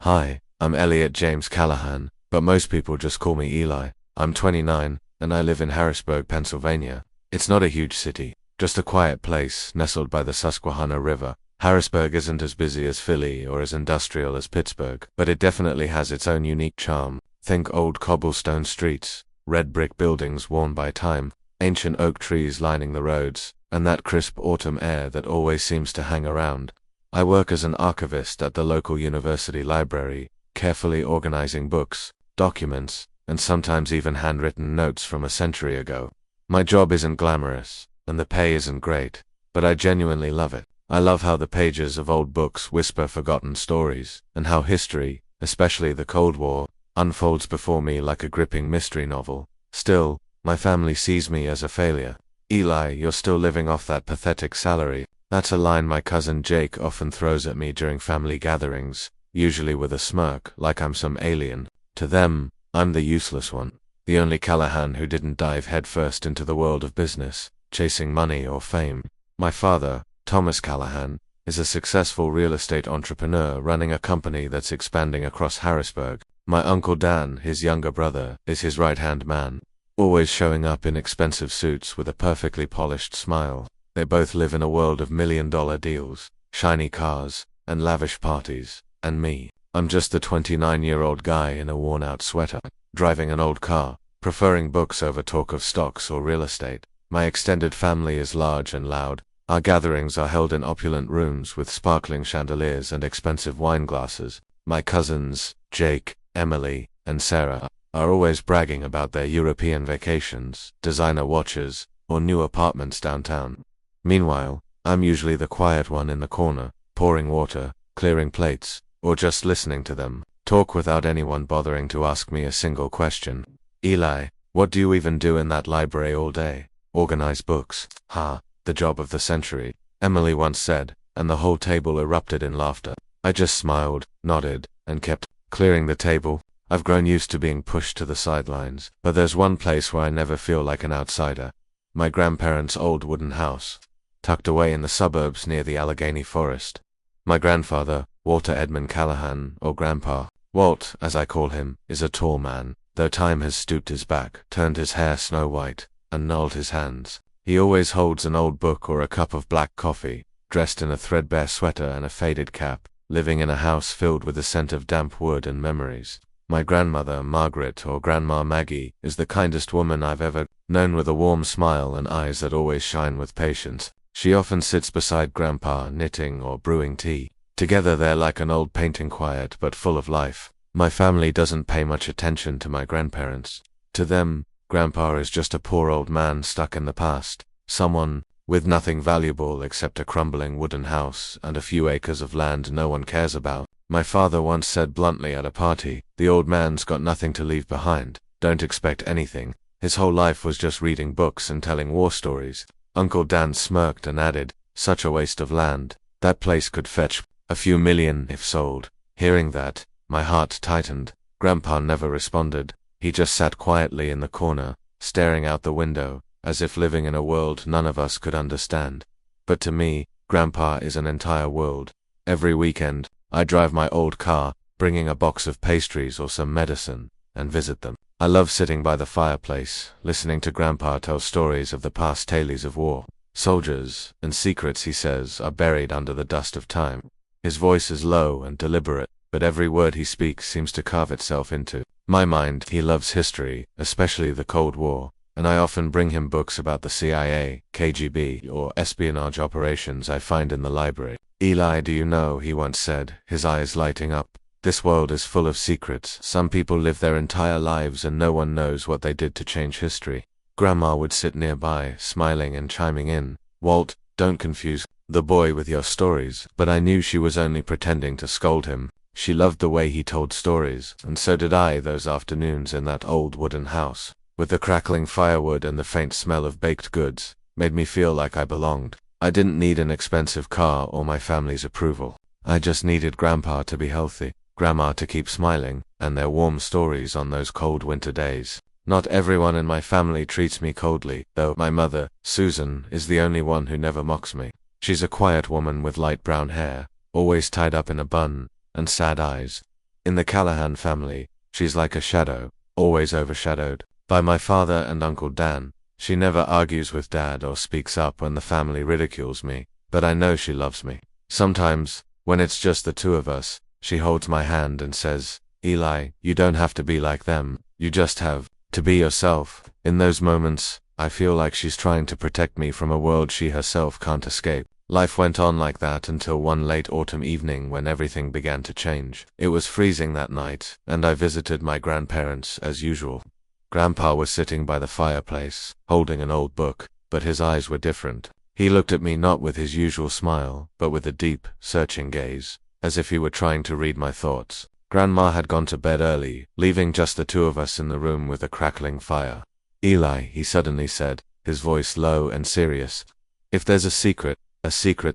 Hi, I'm Elliot James Callahan, but most people just call me Eli. I'm 29, and I live in Harrisburg, Pennsylvania. It's not a huge city, just a quiet place nestled by the Susquehanna River. Harrisburg isn't as busy as Philly or as industrial as Pittsburgh, but it definitely has its own unique charm. Think old cobblestone streets, red brick buildings worn by time, ancient oak trees lining the roads, and that crisp autumn air that always seems to hang around. I work as an archivist at the local university library, carefully organizing books, documents, and sometimes even handwritten notes from a century ago. My job isn't glamorous, and the pay isn't great, but I genuinely love it. I love how the pages of old books whisper forgotten stories, and how history, especially the Cold War, unfolds before me like a gripping mystery novel. Still, my family sees me as a failure. Eli, you're still living off that pathetic salary. That's a line my cousin Jake often throws at me during family gatherings, usually with a smirk, like I'm some alien. To them, I'm the useless one, the only Callahan who didn't dive headfirst into the world of business, chasing money or fame. My father, Thomas Callahan, is a successful real estate entrepreneur running a company that's expanding across Harrisburg. My uncle Dan, his younger brother, is his right-hand man, always showing up in expensive suits with a perfectly polished smile. They both live in a world of million-dollar deals, shiny cars, and lavish parties. And me, I'm just the 29-year-old guy in a worn-out sweater, driving an old car, preferring books over talk of stocks or real estate. My extended family is large and loud. Our gatherings are held in opulent rooms with sparkling chandeliers and expensive wine glasses. My cousins, Jake, Emily, and Sarah, are always bragging about their European vacations, designer watches, or new apartments downtown. Meanwhile, I'm usually the quiet one in the corner, pouring water, clearing plates, or just listening to them talk without anyone bothering to ask me a single question. Eli, what do you even do in that library all day? Organize books. Ha, the job of the century, Emily once said, and the whole table erupted in laughter. I just smiled, nodded, and kept clearing the table. I've grown used to being pushed to the sidelines, but there's one place where I never feel like an outsider. My grandparents' old wooden house, tucked away in the suburbs near the Allegheny Forest. My grandfather, Walter Edmund Callahan, or Grandpa, Walt, as I call him, is a tall man, though time has stooped his back, turned his hair snow white, and gnarled his hands. He always holds an old book or a cup of black coffee, dressed in a threadbare sweater and a faded cap, living in a house filled with the scent of damp wood and memories. My grandmother, Margaret, or Grandma Maggie, is the kindest woman I've ever known, with a warm smile and eyes that always shine with patience. She often sits beside Grandpa, knitting or brewing tea. Together they're like an old painting, quiet but full of life. My family doesn't pay much attention to my grandparents. To them, Grandpa is just a poor old man stuck in the past, someone with nothing valuable except a crumbling wooden house and a few acres of land no one cares about. My father once said bluntly at a party, "The old man's got nothing to leave behind. Don't expect anything." His whole life was just reading books and telling war stories. Uncle Dan smirked and added, "Such a waste of land. That place could fetch a few million if sold." Hearing that, my heart tightened. Grandpa never responded. He just sat quietly in the corner, staring out the window, as if living in a world none of us could understand. But to me, Grandpa is an entire world. Every weekend, I drive my old car, bringing a box of pastries or some medicine, and visit them. I love sitting by the fireplace, listening to Grandpa tell stories of the past tales of war. Soldiers and secrets, he says, are buried under the dust of time. His voice is low and deliberate, but every word he speaks seems to carve itself into my mind. He loves history, especially the Cold War, and I often bring him books about the CIA, KGB, or espionage operations I find in the library. "Eli, do you know," he once said, his eyes lighting up, "this world is full of secrets. Some people live their entire lives and no one knows what they did to change history." Grandma would sit nearby, smiling and chiming in, "Walt, don't confuse the boy with your stories." But I knew she was only pretending to scold him. She loved the way he told stories, and so did I those afternoons in that old wooden house, with the crackling firewood and the faint smell of baked goods, made me feel like I belonged. I didn't need an expensive car or my family's approval. I just needed Grandpa to be healthy, Grandma to keep smiling, and their warm stories on those cold winter days. Not everyone in my family treats me coldly, though. My mother, Susan, is the only one who never mocks me. She's a quiet woman with light brown hair, always tied up in a bun, and sad eyes. In the Callahan family, she's like a shadow, always overshadowed by my father and Uncle Dan. She never argues with Dad or speaks up when the family ridicules me, but I know she loves me. Sometimes, when it's just the two of us, she holds my hand and says, "Eli, you don't have to be like them, you just have to be yourself." In those moments, I feel like she's trying to protect me from a world she herself can't escape. Life went on like that until one late autumn evening when everything began to change. It was freezing that night, and I visited my grandparents as usual. Grandpa was sitting by the fireplace, holding an old book, but his eyes were different. He looked at me not with his usual smile, but with a deep, searching gaze, as if he were trying to read my thoughts. Grandma had gone to bed early, leaving just the two of us in the room with a crackling fire. "Eli," he suddenly said, his voice low and serious, "if there's a secret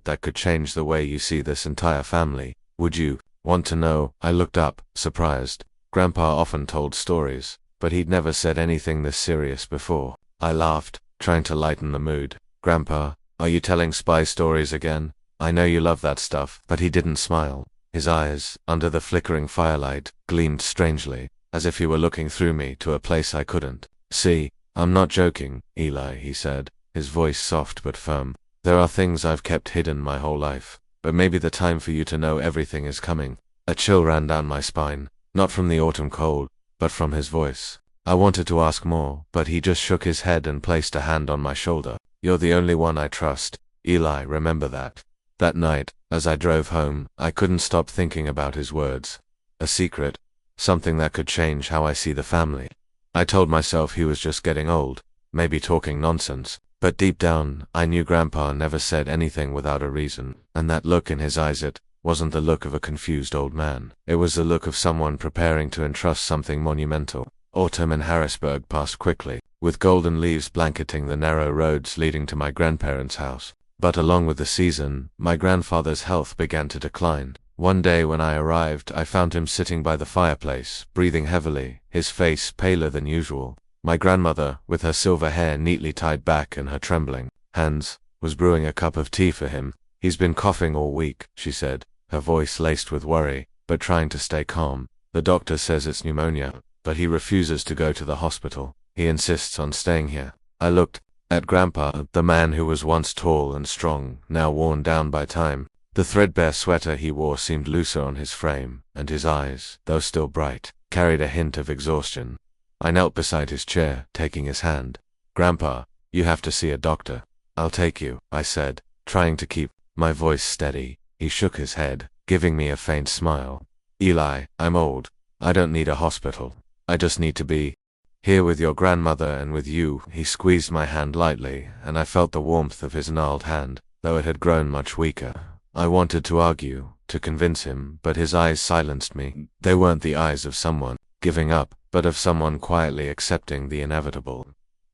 that could change the way you see this entire family, would you want to know?" I looked up, surprised. Grandpa often told stories, but he'd never said anything this serious before. I laughed, trying to lighten the mood. "Grandpa, are you telling spy stories again? I know you love that stuff." But he didn't smile. His eyes, under the flickering firelight, gleamed strangely, as if he were looking through me to a place I couldn't see. "I'm not joking, Eli," he said, his voice soft but firm. "There are things I've kept hidden my whole life, but maybe the time for you to know everything is coming." A chill ran down my spine, not from the autumn cold, but from his voice. I wanted to ask more, but he just shook his head and placed a hand on my shoulder. "You're the only one I trust, Eli, remember that." That night, as I drove home, I couldn't stop thinking about his words. A secret, something that could change how I see the family. I told myself he was just getting old, maybe talking nonsense, but deep down, I knew Grandpa never said anything without a reason, and that look in his eyes, it wasn't the look of a confused old man. It was the look of someone preparing to entrust something monumental. Autumn in Harrisburg passed quickly, with golden leaves blanketing the narrow roads leading to my grandparents' house. But along with the season, my grandfather's health began to decline. One day when I arrived, I found him sitting by the fireplace, breathing heavily, his face paler than usual. My grandmother, with her silver hair neatly tied back and her trembling hands, was brewing a cup of tea for him. "He's been coughing all week," she said, her voice laced with worry, but trying to stay calm. "The doctor says it's pneumonia, but he refuses to go to the hospital. He insists on staying here." I looked at Grandpa, the man who was once tall and strong, now worn down by time. The threadbare sweater he wore seemed looser on his frame, and his eyes, though still bright, carried a hint of exhaustion. I knelt beside his chair, taking his hand. "Grandpa, you have to see a doctor." "I'll take you," I said, trying to keep my voice steady. He shook his head, giving me a faint smile. "Eli, I'm old. I don't need a hospital. I just need to be here with your grandmother and with you." He squeezed my hand lightly, and I felt the warmth of his gnarled hand, though it had grown much weaker. I wanted to argue, to convince him, but his eyes silenced me. They weren't the eyes of someone giving up, but of someone quietly accepting the inevitable.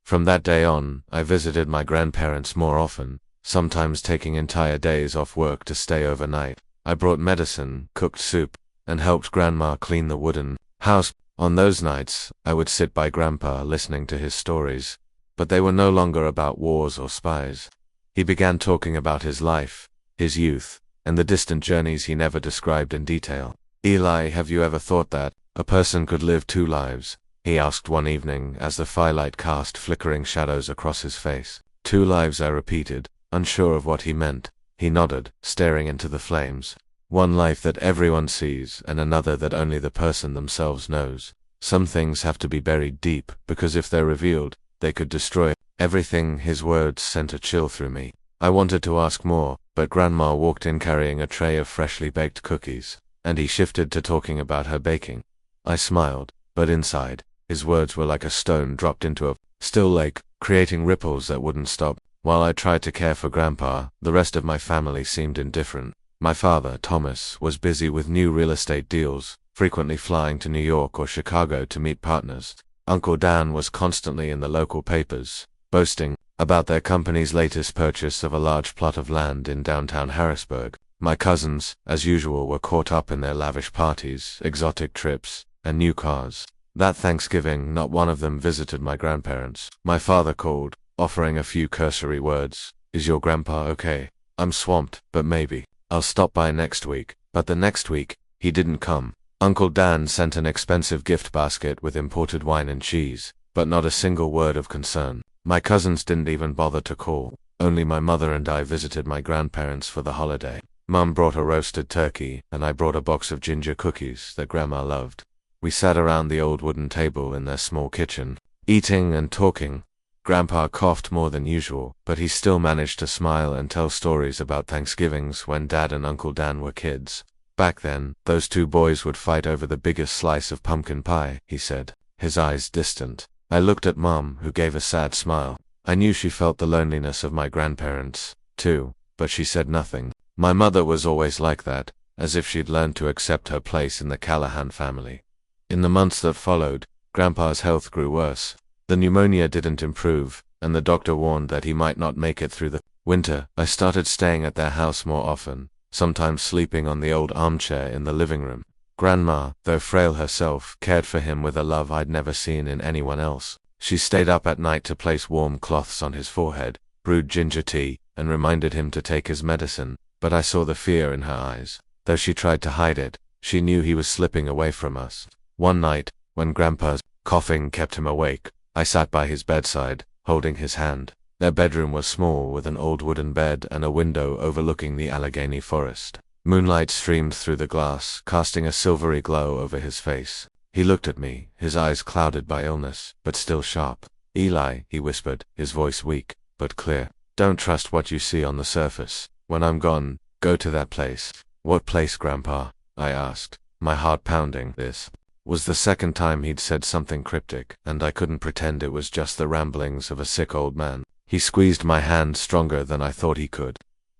From that day on, I visited my grandparents more often, sometimes taking entire days off work to stay overnight. I brought medicine, cooked soup, and helped Grandma clean the wooden house. On those nights, I would sit by Grandpa listening to his stories, but they were no longer about wars or spies. He began talking about his life, his youth, and the distant journeys he never described in detail. "Eli, have you ever thought that a person could live two lives?" he asked one evening as the firelight cast flickering shadows across his face. "Two lives," I repeated, unsure of what he meant. He nodded, staring into the flames. "One life that everyone sees, and another that only the person themselves knows. Some things have to be buried deep, because if they're revealed, they could destroy everything." His words sent a chill through me. I wanted to ask more, but Grandma walked in carrying a tray of freshly baked cookies, and he shifted to talking about her baking. I smiled, but inside, his words were like a stone dropped into a still lake, creating ripples that wouldn't stop. While I tried to care for Grandpa, the rest of my family seemed indifferent. My father, Thomas, was busy with new real estate deals, frequently flying to New York or Chicago to meet partners. Uncle Dan was constantly in the local papers, boasting about their company's latest purchase of a large plot of land in downtown Harrisburg. My cousins, as usual, were caught up in their lavish parties, exotic trips, and new cars. That Thanksgiving, not one of them visited my grandparents. My father called, offering a few cursory words. "Is your grandpa okay? I'm swamped, but maybe I'll stop by next week." But the next week, he didn't come. Uncle Dan sent an expensive gift basket with imported wine and cheese, but not a single word of concern. My cousins didn't even bother to call. Only my mother and I visited my grandparents for the holiday. Mum brought a roasted turkey, and I brought a box of ginger cookies that Grandma loved. We sat around the old wooden table in their small kitchen, eating and talking. Grandpa coughed more than usual, but he still managed to smile and tell stories about Thanksgivings when Dad and Uncle Dan were kids. Back then, those two boys would fight over the biggest slice of pumpkin pie, he said, his eyes distant. I looked at Mom, who gave a sad smile. I knew she felt the loneliness of my grandparents, too, but she said nothing. My mother was always like that, as if she'd learned to accept her place in the Callahan family. In the months that followed, Grandpa's health grew worse. The pneumonia didn't improve, and the doctor warned that he might not make it through the winter. I started staying at their house more often, sometimes sleeping on the old armchair in the living room. Grandma, though frail herself, cared for him with a love I'd never seen in anyone else. She stayed up at night to place warm cloths on his forehead, brewed ginger tea, and reminded him to take his medicine, but I saw the fear in her eyes. Though she tried to hide it, she knew he was slipping away from us. One night, when Grandpa's coughing kept him awake, I sat by his bedside, holding his hand. Their bedroom was small, with an old wooden bed and a window overlooking the Allegheny forest. Moonlight streamed through the glass, casting a silvery glow over his face. He looked at me, his eyes clouded by illness, but still sharp. "Eli," he whispered, his voice weak, but clear. "Don't trust what you see on the surface. When I'm gone, go to that place." "What place, Grandpa?" I asked, my heart pounding. This was the second time he'd said something cryptic, and I couldn't pretend it was just the ramblings of a sick old man. He squeezed my hand stronger than I thought he could.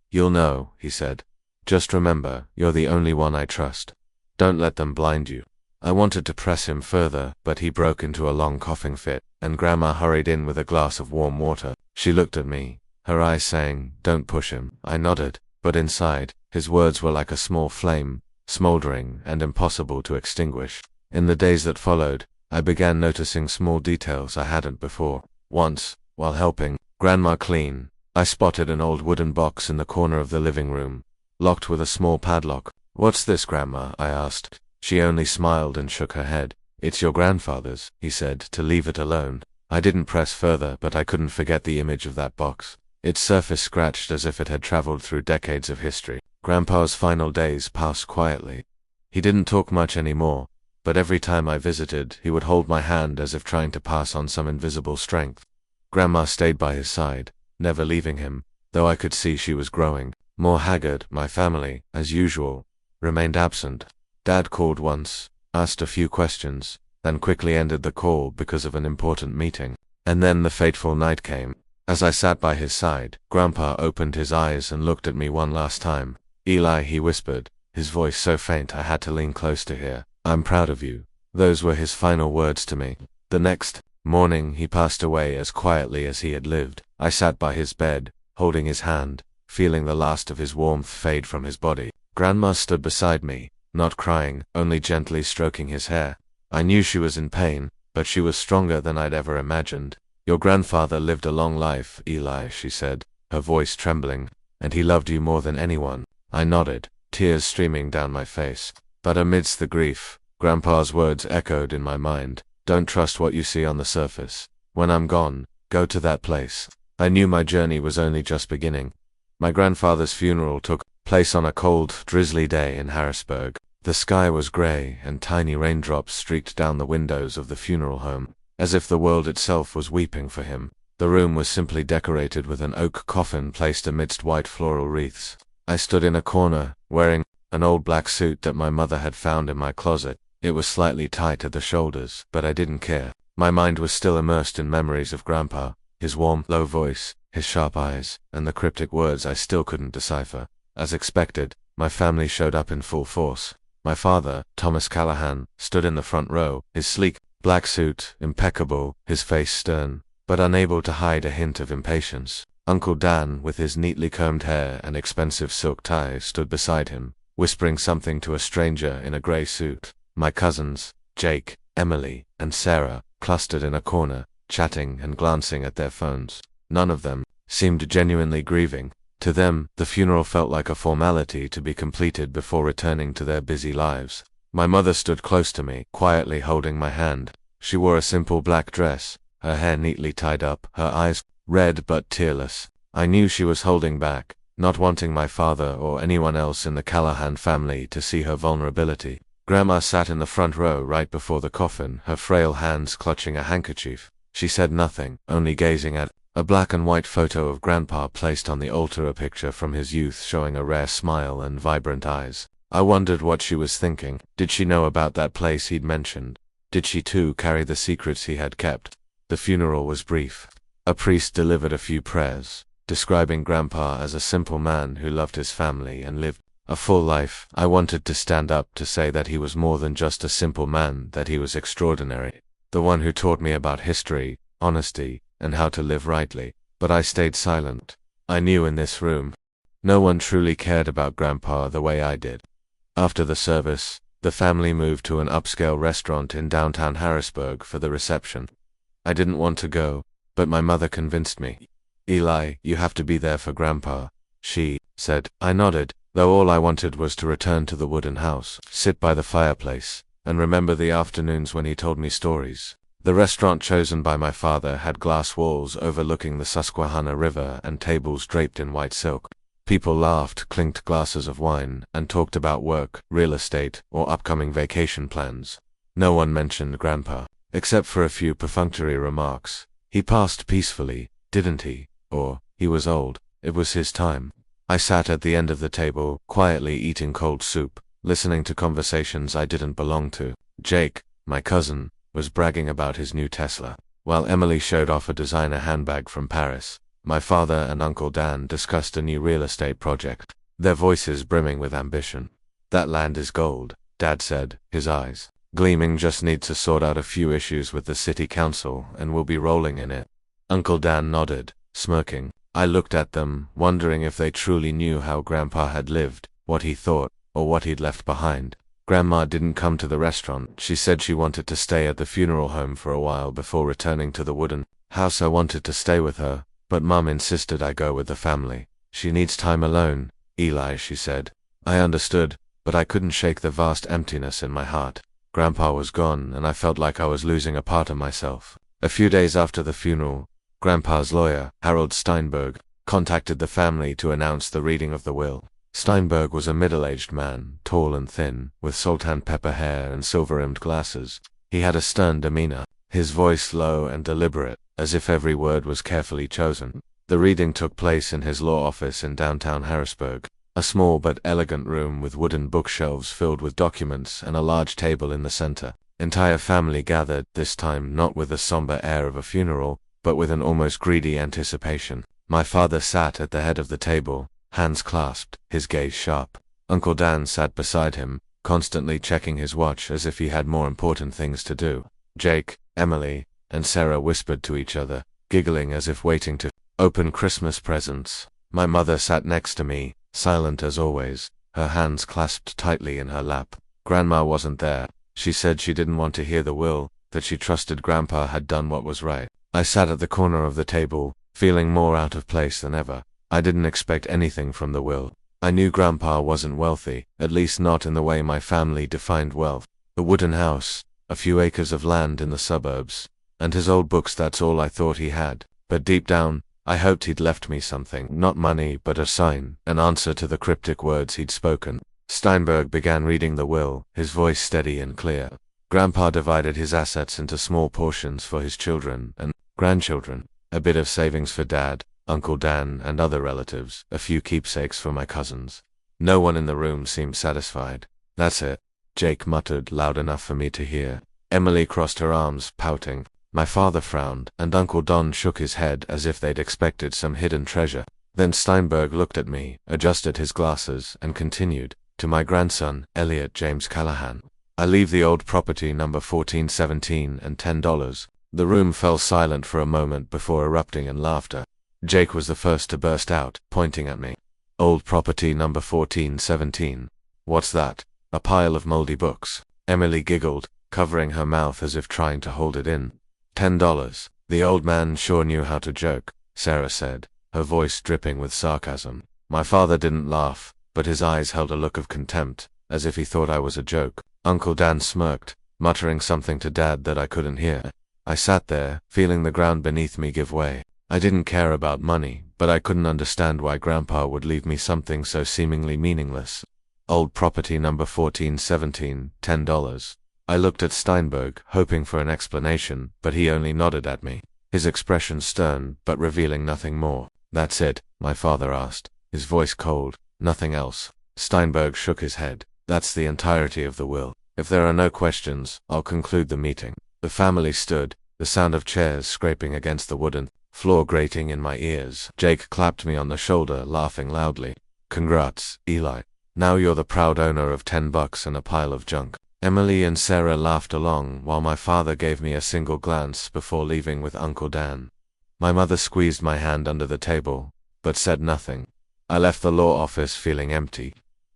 "You'll know," he said. "Just remember, you're the only one I trust. Don't let them blind you." I wanted to press him further, but he broke into a long coughing fit, and Grandma hurried in with a glass of warm water. She looked at me, her eyes saying, "Don't push him." I nodded, but inside, his words were like a small flame, smoldering and impossible to extinguish. In the days that followed, I began noticing small details I hadn't before. Once, while helping Grandma clean, I spotted an old wooden box in the corner of the living room, locked with a small padlock. "What's this, Grandma?" I asked. She only smiled and shook her head. "It's your grandfather's," he said, to leave it alone. I didn't press further, but I couldn't forget the image of that box. Its surface scratched as if it had traveled through decades of history. Grandpa's final days passed quietly. He didn't talk much anymore, but every time I visited, he would hold my hand as if trying to pass on some invisible strength. Grandma stayed by his side, never leaving him, though I could see she was growing more haggard. My family, as usual, remained absent. Dad called once, asked a few questions, then quickly ended the call because of an important meeting. And then the fateful night came. As I sat by his side, Grandpa opened his eyes and looked at me one last time. "Eli," he whispered, his voice so faint I had to lean close to hear. "I'm proud of you." Those were his final words to me. The next morning he passed away as quietly as he had lived. I sat by his bed, holding his hand, feeling the last of his warmth fade from his body. Grandma stood beside me, not crying, only gently stroking his hair. I knew she was in pain, but she was stronger than I'd ever imagined. "Your grandfather lived a long life, Eli," she said, her voice trembling, "and he loved you more than anyone." I nodded, tears streaming down my face. But amidst the grief, Grandpa's words echoed in my mind. "Don't trust what you see on the surface. When I'm gone, go to that place." I knew my journey was only just beginning. My grandfather's funeral took place on a cold, drizzly day in Harrisburg. The sky was gray, and tiny raindrops streaked down the windows of the funeral home, as if the world itself was weeping for him. The room was simply decorated with an oak coffin placed amidst white floral wreaths. I stood in a corner, wearing an old black suit that my mother had found in my closet. It was slightly tight at the shoulders, but I didn't care. My mind was still immersed in memories of Grandpa, his warm, low voice, his sharp eyes, and the cryptic words I still couldn't decipher. As expected, my family showed up in full force. My father, Thomas Callahan, stood in the front row, his sleek, black suit impeccable, his face stern, but unable to hide a hint of impatience. Uncle Dan, with his neatly combed hair and expensive silk tie, stood beside him, whispering something to a stranger in a gray suit. My cousins, Jake, Emily, and Sarah, clustered in a corner, chatting and glancing at their phones. None of them seemed genuinely grieving. To them, the funeral felt like a formality to be completed before returning to their busy lives. My mother stood close to me, quietly holding my hand. She wore a simple black dress, her hair neatly tied up, her eyes red but tearless. I knew she was holding back, not wanting my father or anyone else in the Callahan family to see her vulnerability. Grandma sat in the front row right before the coffin, her frail hands clutching a handkerchief. She said nothing, only gazing at a black and white photo of Grandpa placed on the altar, a picture from his youth showing a rare smile and vibrant eyes. I wondered what she was thinking. Did she know about that place he'd mentioned? Did she too carry the secrets he had kept? The funeral was brief. A priest delivered a few prayers, describing Grandpa as a simple man who loved his family and lived a full life. I wanted to stand up to say that he was more than just a simple man, that he was extraordinary. The one who taught me about history, honesty, and how to live rightly. But I stayed silent. I knew in this room, no one truly cared about Grandpa the way I did. After the service, the family moved to an upscale restaurant in downtown Harrisburg for the reception. I didn't want to go, but my mother convinced me. "Eli, you have to be there for Grandpa," she said. I nodded, though all I wanted was to return to the wooden house, sit by the fireplace, and remember the afternoons when he told me stories. The restaurant chosen by my father had glass walls overlooking the Susquehanna River and tables draped in white silk. People laughed, clinked glasses of wine, and talked about work, real estate, or upcoming vacation plans. No one mentioned Grandpa, except for a few perfunctory remarks. He passed peacefully, didn't he? Or, he was old. It was his time. I sat at the end of the table, quietly eating cold soup, listening to conversations I didn't belong to. Jake, my cousin, was bragging about his new Tesla, while Emily showed off a designer handbag from Paris. My father and Uncle Dan discussed a new real estate project, their voices brimming with ambition. "That land is gold," Dad said, his eyes gleaming. "Just need to sort out a few issues with the city council, and we'll be rolling in it." Uncle Dan nodded, smirking. I looked at them, wondering if they truly knew how Grandpa had lived, what he thought, or what he'd left behind. Grandma didn't come to the restaurant. She said she wanted to stay at the funeral home for a while before returning to the wooden house. I wanted to stay with her, but Mum insisted I go with the family. "She needs time alone, Eli," she said. I understood, but I couldn't shake the vast emptiness in my heart. Grandpa was gone, and I felt like I was losing a part of myself. A few days after the funeral, Grandpa's lawyer, Harold Steinberg, contacted the family to announce the reading of the will. Steinberg was a middle-aged man, tall and thin, with sultan-pepper hair and silver-rimmed glasses. He had a stern demeanor, his voice low and deliberate, as if every word was carefully chosen. The reading took place in his law office in downtown Harrisburg, a small but elegant room with wooden bookshelves filled with documents and a large table in the center. Entire family gathered, this time not with the somber air of a funeral, but with an almost greedy anticipation. My father sat at the head of the table, hands clasped, his gaze sharp. Uncle Dan sat beside him, constantly checking his watch as if he had more important things to do. Jake, Emily, and Sarah whispered to each other, giggling as if waiting to open Christmas presents. My mother sat next to me, silent as always, her hands clasped tightly in her lap. Grandma wasn't there. She said she didn't want to hear the will, that she trusted Grandpa had done what was right. I sat at the corner of the table, feeling more out of place than ever. I didn't expect anything from the will. I knew Grandpa wasn't wealthy, at least not in the way my family defined wealth. A wooden house, a few acres of land in the suburbs, and his old books, that's all I thought he had. But deep down, I hoped he'd left me something, not money, but a sign, an answer to the cryptic words he'd spoken. Steinberg began reading the will, his voice steady and clear. Grandpa divided his assets into small portions for his children and grandchildren, a bit of savings for Dad, Uncle Dan, and other relatives, a few keepsakes for my cousins. No one in the room seemed satisfied. "That's it," Jake muttered loud enough for me to hear. Emily crossed her arms, pouting. My father frowned, and Uncle Don shook his head as if they'd expected some hidden treasure. Then Steinberg looked at me, adjusted his glasses, and continued, "To my grandson, Elliot James Callahan. I leave the old property number 1417 and $10. The room fell silent for a moment before erupting in laughter. Jake was the first to burst out, pointing at me. "Old property number 1417. What's that?" "A pile of moldy books." Emily giggled, covering her mouth as if trying to hold it in. $10. The old man sure knew how to joke, Sarah said, her voice dripping with sarcasm. My father didn't laugh, but his eyes held a look of contempt, as if he thought I was a joke. Uncle Dan smirked, muttering something to Dad that I couldn't hear. I sat there, feeling the ground beneath me give way. I didn't care about money, but I couldn't understand why Grandpa would leave me something so seemingly meaningless. Old property number 1417, $10. I looked at Steinberg, hoping for an explanation, but he only nodded at me, his expression stern, but revealing nothing more. That's it? My father asked, his voice cold. Nothing else. Steinberg shook his head. That's the entirety of the will. If there are no questions, I'll conclude the meeting. The family stood, the sound of chairs scraping against the wooden floor grating in my ears. Jake clapped me on the shoulder, laughing loudly. Congrats, Eli. Now you're the proud owner of $10 and a pile of junk. Emily and Sarah laughed along, while my father gave me a single glance before leaving with Uncle Dan. My mother squeezed my hand under the table, but said nothing. I left the law office feeling empty.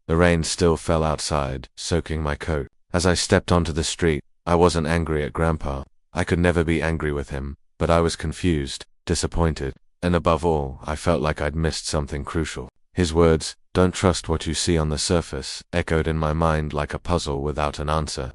The rain still fell outside, soaking my coat. As I stepped onto the street, I wasn't angry at Grandpa. I could never be angry with him, but I was confused, disappointed, and above all, I felt like I'd missed something crucial. His words, "Don't trust what you see on the surface," echoed in my mind like a puzzle without an answer.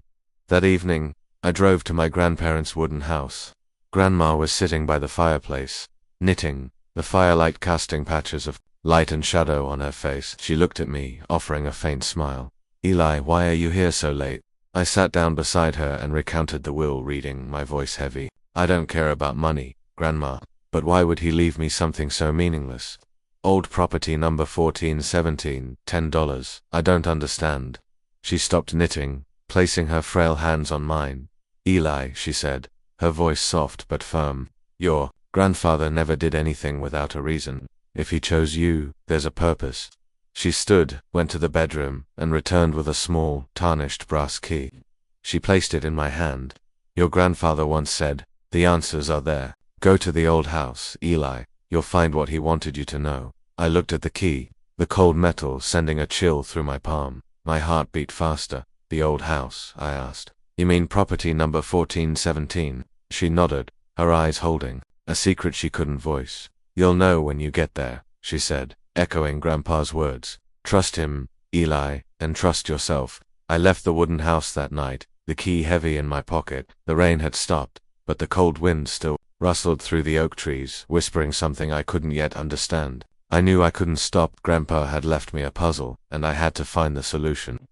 That evening, I drove to my grandparents' wooden house. Grandma was sitting by the fireplace, knitting, the firelight casting patches of light and shadow on her face. She looked at me, offering a faint smile. "Eli, why are you here so late?" I sat down beside her and recounted the will, reading, my voice heavy. "I don't care about money, Grandma, but why would he leave me something so meaningless? Old property number 1417, $10. I don't understand." She stopped knitting, placing her frail hands on mine. "Eli," she said, her voice soft but firm, "your grandfather never did anything without a reason. If he chose you, there's a purpose." She stood, went to the bedroom, and returned with a small, tarnished brass key. She placed it in my hand. "Your grandfather once said, 'The answers are there. Go to the old house, Eli. You'll find what he wanted you to know.'" I looked at the key, the cold metal sending a chill through my palm. My heart beat faster. "The old house?" I asked. "You mean property number 1417? She nodded, her eyes holding a secret she couldn't voice. "You'll know when you get there," she said, echoing Grandpa's words. "Trust him, Eli, and trust yourself." I left the wooden house that night, the key heavy in my pocket. The rain had stopped, but the cold wind still rustled through the oak trees, whispering something I couldn't yet understand. I knew I couldn't stop. Grandpa had left me a puzzle, and I had to find the solution.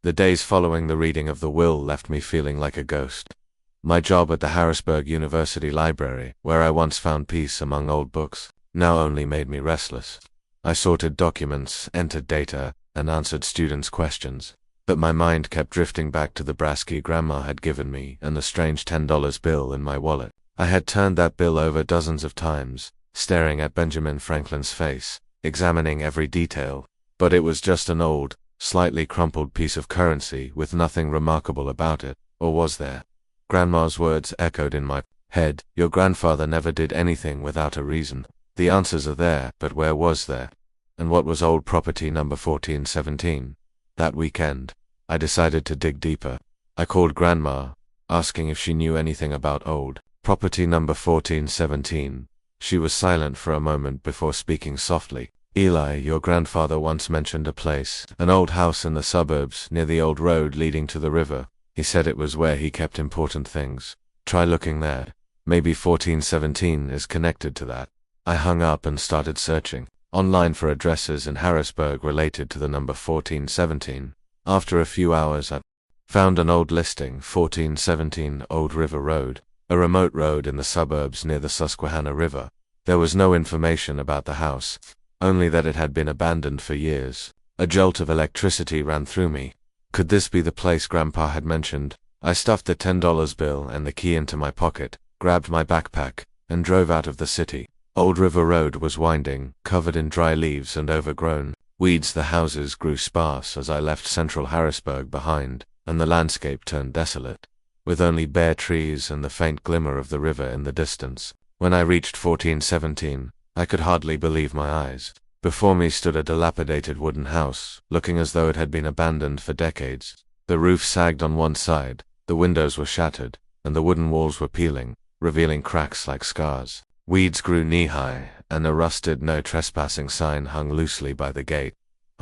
The days following the reading of the will left me feeling like a ghost. My job at the Harrisburg University Library, where I once found peace among old books, now only made me restless. I sorted documents, entered data, and answered students' questions. But my mind kept drifting back to the brass key Grandma had given me and the strange $10 bill in my wallet. I had turned that bill over dozens of times, staring at Benjamin Franklin's face, examining every detail. But it was just an old, slightly crumpled piece of currency with nothing remarkable about it, or was there? Grandma's words echoed in my head. "Your grandfather never did anything without a reason. The answers are there, but where was there? And what was old property number 1417? That weekend, I decided to dig deeper. I called Grandma, asking if she knew anything about old property number 1417. She was silent for a moment before speaking softly. "Eli, your grandfather once mentioned a place, an old house in the suburbs near the old road leading to the river. He said it was where he kept important things. Try looking there. Maybe 1417 is connected to that." I hung up and started searching online for addresses in Harrisburg related to the number 1417. After a few hours, I found an old listing, 1417 Old River Road, a remote road in the suburbs near the Susquehanna River. There was no information about the house, only that it had been abandoned for years. A jolt of electricity ran through me. Could this be the place Grandpa had mentioned? I stuffed the $10 bill and the key into my pocket, grabbed my backpack, and drove out of the city. Old River Road was winding, covered in dry leaves and overgrown weeds. The houses grew sparse as I left central Harrisburg behind, and the landscape turned desolate, with only bare trees and the faint glimmer of the river in the distance. When I reached 1417, I could hardly believe my eyes. Before me stood a dilapidated wooden house, looking as though it had been abandoned for decades. The roof sagged on one side, the windows were shattered, and the wooden walls were peeling, revealing cracks like scars. Weeds grew knee-high, and a rusted "No Trespassing" sign hung loosely by the gate.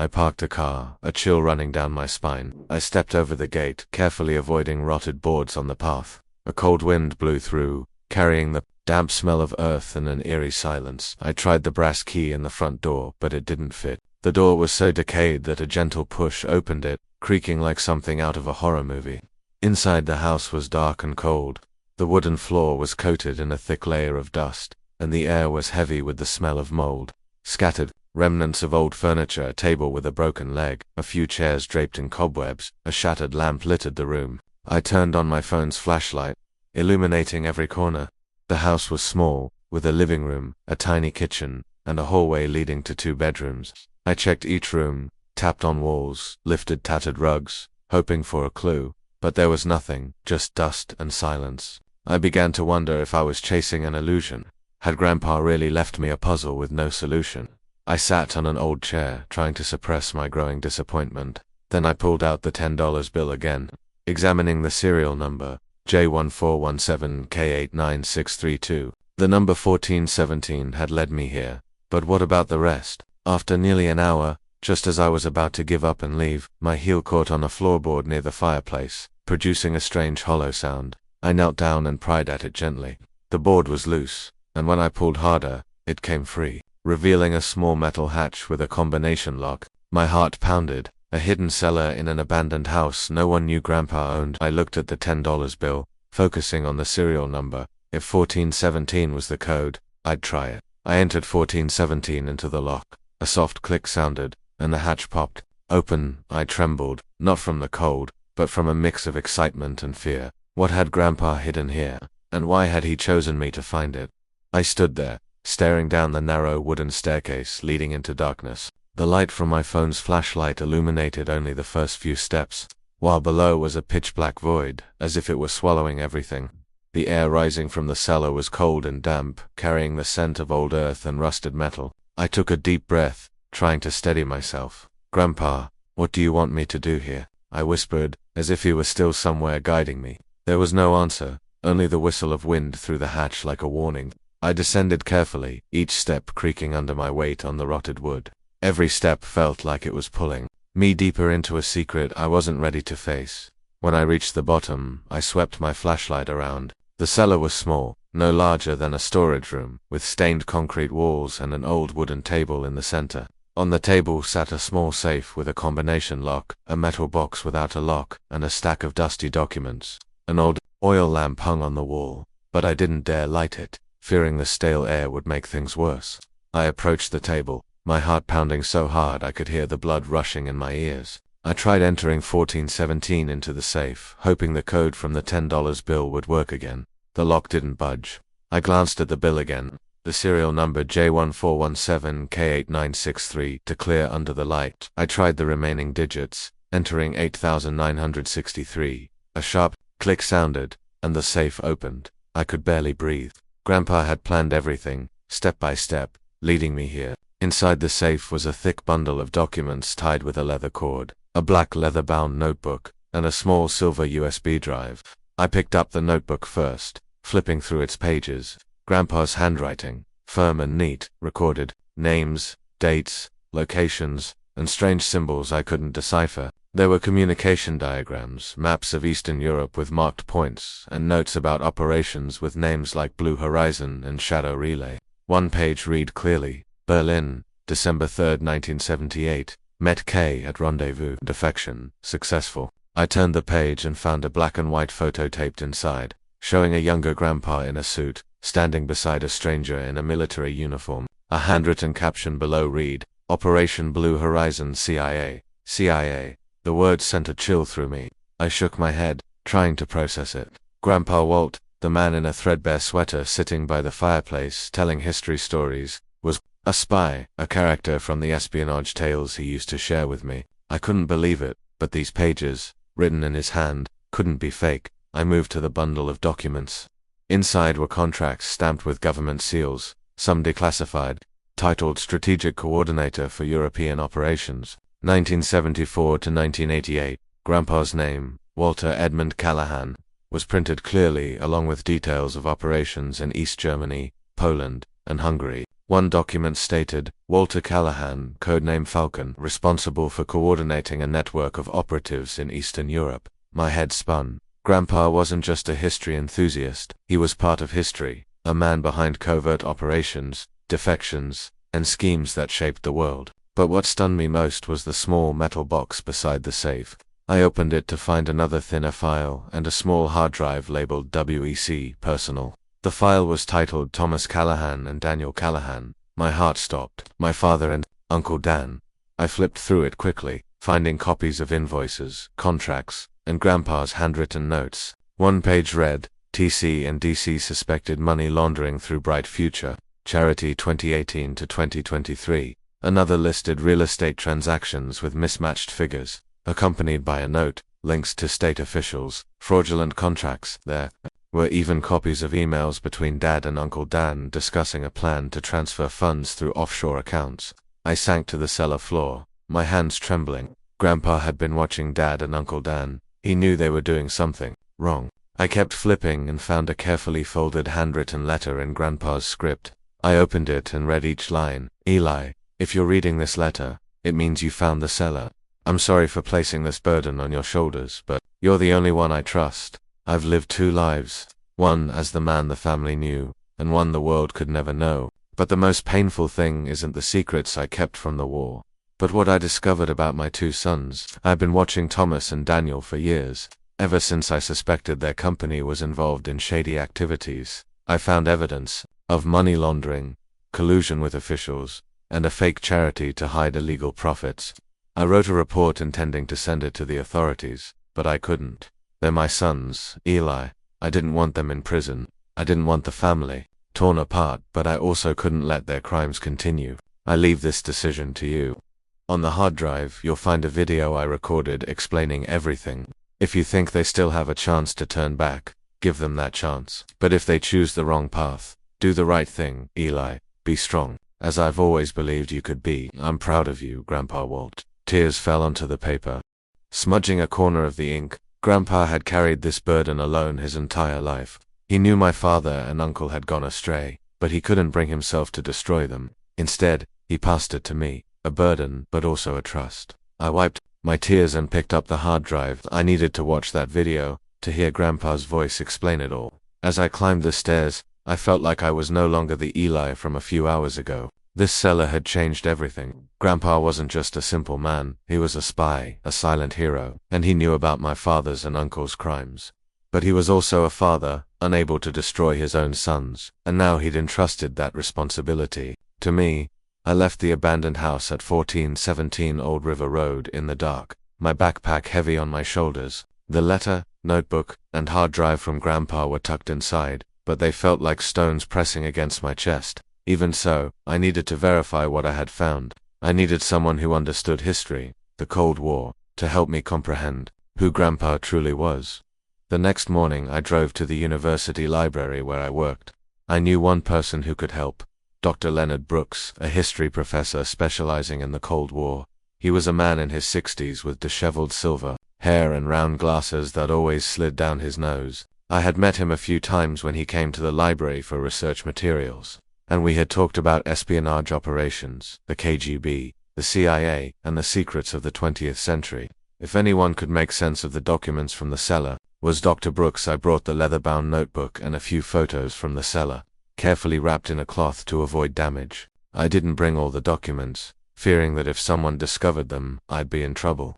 I parked a car, a chill running down my spine. I stepped over the gate, carefully avoiding rotted boards on the path. A cold wind blew through, carrying the damp smell of earth and an eerie silence. I tried the brass key in the front door, but it didn't fit. The door was so decayed that a gentle push opened it, creaking like something out of a horror movie. Inside the house was dark and cold. The wooden floor was coated in a thick layer of dust, and the air was heavy with the smell of mold. Scattered remnants of old furniture, a table with a broken leg, a few chairs draped in cobwebs, a shattered lamp littered the room. I turned on my phone's flashlight, illuminating every corner. The house was small, with a living room, a tiny kitchen, and a hallway leading to 2 bedrooms. I checked each room, tapped on walls, lifted tattered rugs, hoping for a clue, but there was nothing, just dust and silence. I began to wonder if I was chasing an illusion. Had Grandpa really left me a puzzle with no solution? I sat on an old chair, trying to suppress my growing disappointment. Then I pulled out the $10 bill again, examining the serial number, J1417K899632. The number 1417 had led me here, but what about the rest? After nearly an hour, just as I was about to give up and leave, my heel caught on a floorboard near the fireplace, producing a strange hollow sound. I knelt down and pried at it gently. The board was loose, and when I pulled harder, it came free, revealing a small metal hatch with a combination lock. My heart pounded. A hidden cellar in an abandoned house no one knew Grandpa owned. I looked at the $10 bill, focusing on the serial number. If 1417 was the code, I'd try it. I entered 1417 into the lock. A soft click sounded, and the hatch popped open. I trembled, not from the cold, but from a mix of excitement and fear. What had Grandpa hidden here, and why had he chosen me to find it? I stood there, staring down the narrow wooden staircase leading into darkness. The light from my phone's flashlight illuminated only the first few steps, while below was a pitch-black void, as if it were swallowing everything. The air rising from the cellar was cold and damp, carrying the scent of old earth and rusted metal. I took a deep breath, trying to steady myself. "Grandpa, what do you want me to do here?" I whispered, as if he was still somewhere guiding me. There was no answer, only the whistle of wind through the hatch like a warning. I descended carefully, each step creaking under my weight on the rotted wood. Every step felt like it was pulling me deeper into a secret I wasn't ready to face. When I reached the bottom, I swept my flashlight around. The cellar was small, no larger than a storage room, with stained concrete walls and an old wooden table in the center. On the table sat a small safe with a combination lock, a metal box without a lock, and a stack of dusty documents. An old oil lamp hung on the wall, but I didn't dare light it, fearing the stale air would make things worse. I approached the table, my heart pounding so hard I could hear the blood rushing in my ears. I tried entering 1417 into the safe, hoping the code from the $10 bill would work again. The lock didn't budge. I glanced at the bill again, the serial number J1417K8963 to clear under the light. I tried the remaining digits, entering 8963. A sharp click sounded, and the safe opened. I could barely breathe. Grandpa had planned everything, step by step, leading me here. Inside the safe was a thick bundle of documents tied with a leather cord, a black leather-bound notebook, and a small silver USB drive. I picked up the notebook first, flipping through its pages. Grandpa's handwriting, firm and neat, recorded names, dates, locations, and strange symbols I couldn't decipher. There were communication diagrams, maps of Eastern Europe with marked points, and notes about operations with names like Blue Horizon and Shadow Relay. One page read clearly, Berlin, December 3, 1978. Met K at rendezvous. Defection, successful. I turned the page and found a black and white photo taped inside, showing a younger grandpa in a suit, standing beside a stranger in a military uniform. A handwritten caption below read, Operation Blue Horizon CIA. CIA. The words sent a chill through me. I shook my head, trying to process it. Grandpa Walt, the man in a threadbare sweater sitting by the fireplace telling history stories, was a spy, a character from the espionage tales he used to share with me. I couldn't believe it, but these pages, written in his hand, couldn't be fake. I moved to the bundle of documents. Inside were contracts stamped with government seals, some declassified, titled Strategic Coordinator for European Operations, 1974 to 1988. Grandpa's name, Walter Edmund Callahan, was printed clearly along with details of operations in East Germany, Poland, and Hungary. One document stated, Walter Callahan, codename Falcon, responsible for coordinating a network of operatives in Eastern Europe. My head spun. Grandpa wasn't just a history enthusiast, he was part of history, a man behind covert operations, defections, and schemes that shaped the world. But what stunned me most was the small metal box beside the safe. I opened it to find another thinner file and a small hard drive labeled WEC, personal. The file was titled Thomas Callahan and Daniel Callahan. My heart stopped. My father and Uncle Dan. I flipped through it quickly, finding copies of invoices, contracts, and Grandpa's handwritten notes. One page read, TC and DC suspected money laundering through Bright Future, Charity 2018 to 2023. Another listed real estate transactions with mismatched figures, accompanied by a note, links to state officials, fraudulent contracts. There were even copies of emails between Dad and Uncle Dan discussing a plan to transfer funds through offshore accounts. I sank to the cellar floor, my hands trembling. Grandpa had been watching Dad and Uncle Dan. He knew they were doing something wrong. I kept flipping and found a carefully folded handwritten letter in Grandpa's script. I opened it and read each line. Eli, if you're reading this letter, it means you found the cellar. I'm sorry for placing this burden on your shoulders, but you're the only one I trust. I've lived 2 lives, one as the man the family knew, and one the world could never know. But the most painful thing isn't the secrets I kept from the war, but what I discovered about my 2 sons. I've been watching Thomas and Daniel for years, ever since I suspected their company was involved in shady activities. I found evidence of money laundering, collusion with officials, and a fake charity to hide illegal profits. I wrote a report intending to send it to the authorities, but I couldn't. They're my sons, Eli. I didn't want them in prison. I didn't want the family torn apart, but I also couldn't let their crimes continue. I leave this decision to you. On the hard drive, you'll find a video I recorded explaining everything. If you think they still have a chance to turn back, give them that chance. But if they choose the wrong path, do the right thing, Eli. Be strong, as I've always believed you could be. I'm proud of you, Grandpa Walt. Tears fell onto the paper, smudging a corner of the ink. Grandpa had carried this burden alone his entire life. He knew my father and uncle had gone astray, but he couldn't bring himself to destroy them. Instead, he passed it to me, a burden, but also a trust. I wiped my tears and picked up the hard drive. I needed to watch that video, to hear Grandpa's voice explain it all. As I climbed the stairs, I felt like I was no longer the Eli from a few hours ago. This cellar had changed everything. Grandpa wasn't just a simple man, he was a spy, a silent hero, and he knew about my father's and uncle's crimes. But he was also a father, unable to destroy his own sons, and now he'd entrusted that responsibility to me. I left the abandoned house at 1417 Old River Road in the dark, my backpack heavy on my shoulders. The letter, notebook, and hard drive from Grandpa were tucked inside, but they felt like stones pressing against my chest. Even so, I needed to verify what I had found. I needed someone who understood history, the Cold War, to help me comprehend who Grandpa truly was. The next morning I drove to the university library where I worked. I knew one person who could help, Dr. Leonard Brooks, a history professor specializing in the Cold War. He was a man in his 60s with disheveled silver hair and round glasses that always slid down his nose. I had met him a few times when he came to the library for research materials, and we had talked about espionage operations, the KGB, the CIA, and the secrets of the 20th century. If anyone could make sense of the documents from the cellar, was Dr. Brooks. I brought the leather-bound notebook and a few photos from the cellar, carefully wrapped in a cloth to avoid damage. I didn't bring all the documents, fearing that if someone discovered them, I'd be in trouble.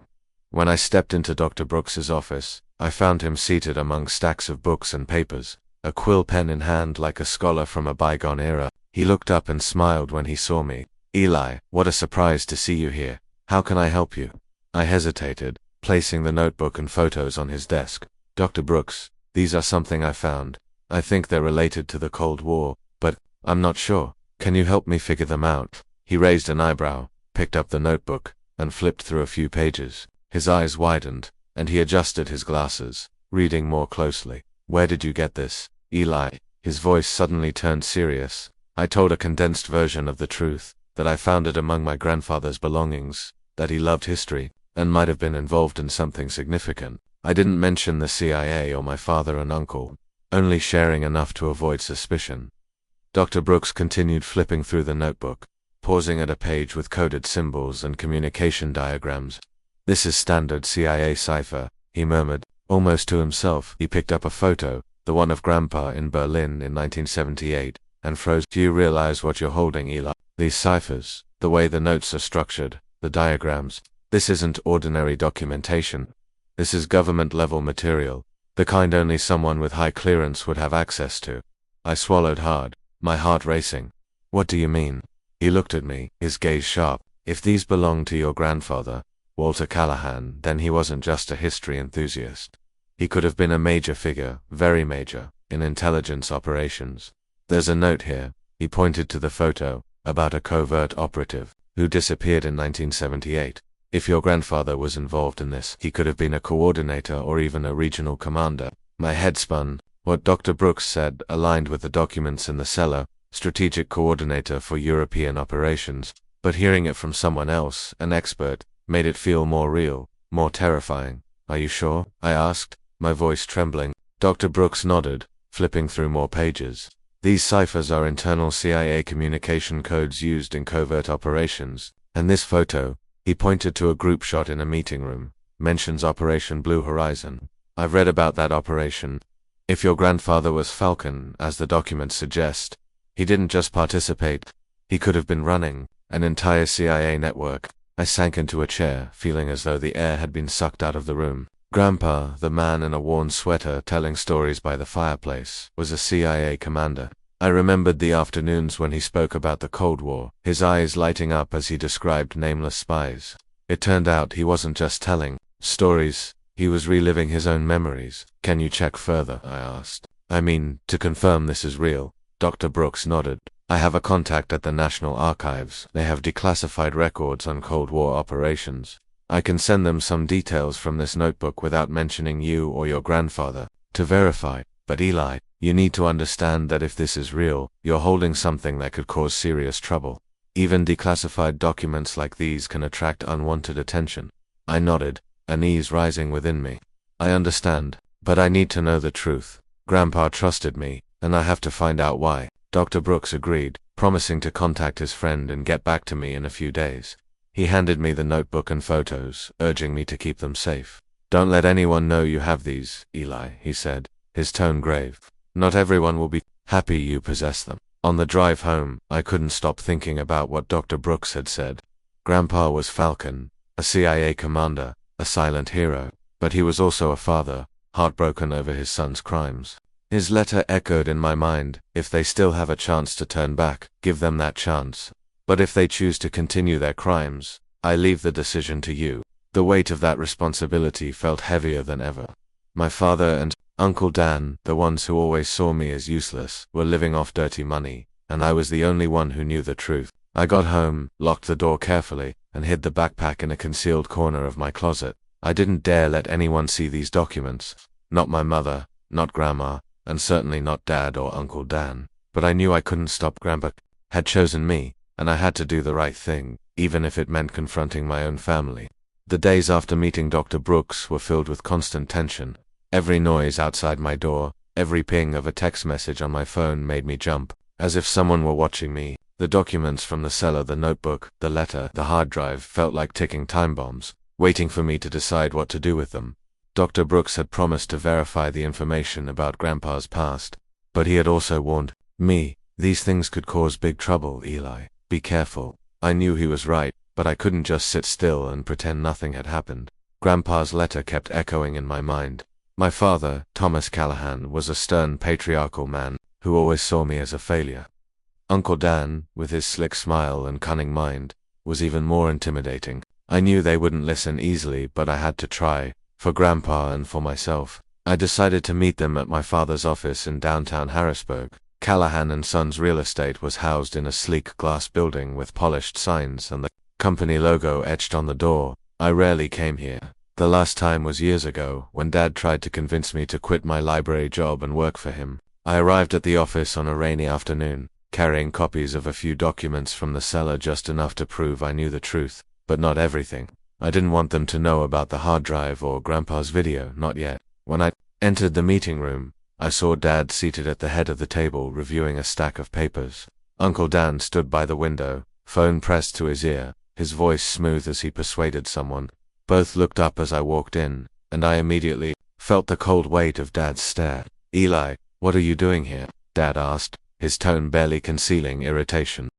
When I stepped into Dr. Brooks's office, I found him seated among stacks of books and papers, a quill pen in hand like a scholar from a bygone era. He looked up and smiled when he saw me. Eli, what a surprise to see you here. How can I help you? I hesitated, placing the notebook and photos on his desk. Dr. Brooks, these are something I found. I think they're related to the Cold War, but I'm not sure. Can you help me figure them out? He raised an eyebrow, picked up the notebook, and flipped through a few pages. His eyes widened, and he adjusted his glasses, reading more closely. Where did you get this, Eli? His voice suddenly turned serious. I told a condensed version of the truth, that I found it among my grandfather's belongings, that he loved history, and might have been involved in something significant. I didn't mention the CIA or my father and uncle, only sharing enough to avoid suspicion. Dr. Brooks continued flipping through the notebook, pausing at a page with coded symbols and communication diagrams. "This is standard CIA cipher," he murmured, almost to himself. He picked up a photo, the one of Grandpa in Berlin in 1978, and froze. "Do you realize what you're holding, Eli? These ciphers, the way the notes are structured, the diagrams, this isn't ordinary documentation. This is government-level material, the kind only someone with high clearance would have access to." I swallowed hard, my heart racing. "What do you mean?" He looked at me, his gaze sharp. "If these belong to your grandfather, Walter Callahan, then he wasn't just a history enthusiast. He could have been a major figure, very major, in intelligence operations. There's a note here," he pointed to the photo, "about a covert operative who disappeared in 1978. If your grandfather was involved in this, he could have been a coordinator or even a regional commander." My head spun. What Dr. Brooks said aligned with the documents in the cellar, strategic coordinator for European operations, but hearing it from someone else, an expert, made it feel more real, more terrifying. "Are you sure?" I asked, my voice trembling. Dr. Brooks nodded, flipping through more pages. "These ciphers are internal CIA communication codes used in covert operations, and this photo," he pointed to a group shot in a meeting room, "mentions Operation Blue Horizon. I've read about that operation. If your grandfather was Falcon, as the documents suggest, he didn't just participate, he could have been running an entire CIA network." I sank into a chair, feeling as though the air had been sucked out of the room. Grandpa, the man in a worn sweater telling stories by the fireplace, was a CIA commander. I remembered the afternoons when he spoke about the Cold War, his eyes lighting up as he described nameless spies. It turned out he wasn't just telling stories, he was reliving his own memories. "Can you check further?" I asked. "I mean, to confirm this is real." Dr. Brooks nodded. "I have a contact at the National Archives. They have declassified records on Cold War operations. I can send them some details from this notebook without mentioning you or your grandfather, to verify. But Eli, you need to understand that if this is real, you're holding something that could cause serious trouble. Even declassified documents like these can attract unwanted attention." I nodded, unease rising within me. "I understand, but I need to know the truth. Grandpa trusted me, and I have to find out why." Dr. Brooks agreed, promising to contact his friend and get back to me in a few days. He handed me the notebook and photos, urging me to keep them safe. "Don't let anyone know you have these, Eli," he said, his tone grave. "Not everyone will be happy you possess them." On the drive home, I couldn't stop thinking about what Dr. Brooks had said. Grandpa was Falcon, a CIA commander, a silent hero, but he was also a father, heartbroken over his son's crimes. His letter echoed in my mind: if they still have a chance to turn back, give them that chance. But if they choose to continue their crimes, I leave the decision to you. The weight of that responsibility felt heavier than ever. My father and Uncle Dan, the ones who always saw me as useless, were living off dirty money, and I was the only one who knew the truth. I got home, locked the door carefully, and hid the backpack in a concealed corner of my closet. I didn't dare let anyone see these documents. Not my mother, not Grandma, and certainly not Dad or Uncle Dan. But I knew I couldn't stop. Grandpa had chosen me, and I had to do the right thing, even if it meant confronting my own family. The days after meeting Dr. Brooks were filled with constant tension. Every noise outside my door, every ping of a text message on my phone made me jump, as if someone were watching me. The documents from the cellar, the notebook, the letter, the hard drive felt like ticking time bombs, waiting for me to decide what to do with them. Dr. Brooks had promised to verify the information about Grandpa's past, but he had also warned me, these things could cause big trouble, Eli. Be careful. I knew he was right, but I couldn't just sit still and pretend nothing had happened. Grandpa's letter kept echoing in my mind. My father, Thomas Callahan, was a stern patriarchal man who always saw me as a failure. Uncle Dan, with his slick smile and cunning mind, was even more intimidating. I knew they wouldn't listen easily, but I had to try, for Grandpa and for myself. I decided to meet them at my father's office in downtown Harrisburg. Callahan and Sons Real Estate was housed in a sleek glass building with polished signs and the company logo etched on the door. I rarely came here. The last time was years ago, when Dad tried to convince me to quit my library job and work for him. I arrived at the office on a rainy afternoon, carrying copies of a few documents from the cellar, just enough to prove I knew the truth, but not everything. I didn't want them to know about the hard drive or Grandpa's video, not yet. When I entered the meeting room, I saw Dad seated at the head of the table reviewing a stack of papers. Uncle Dan stood by the window, phone pressed to his ear, his voice smooth as he persuaded someone. Both looked up as I walked in, and I immediately felt the cold weight of Dad's stare. "Eli, what are you doing here?" Dad asked, his tone barely concealing irritation.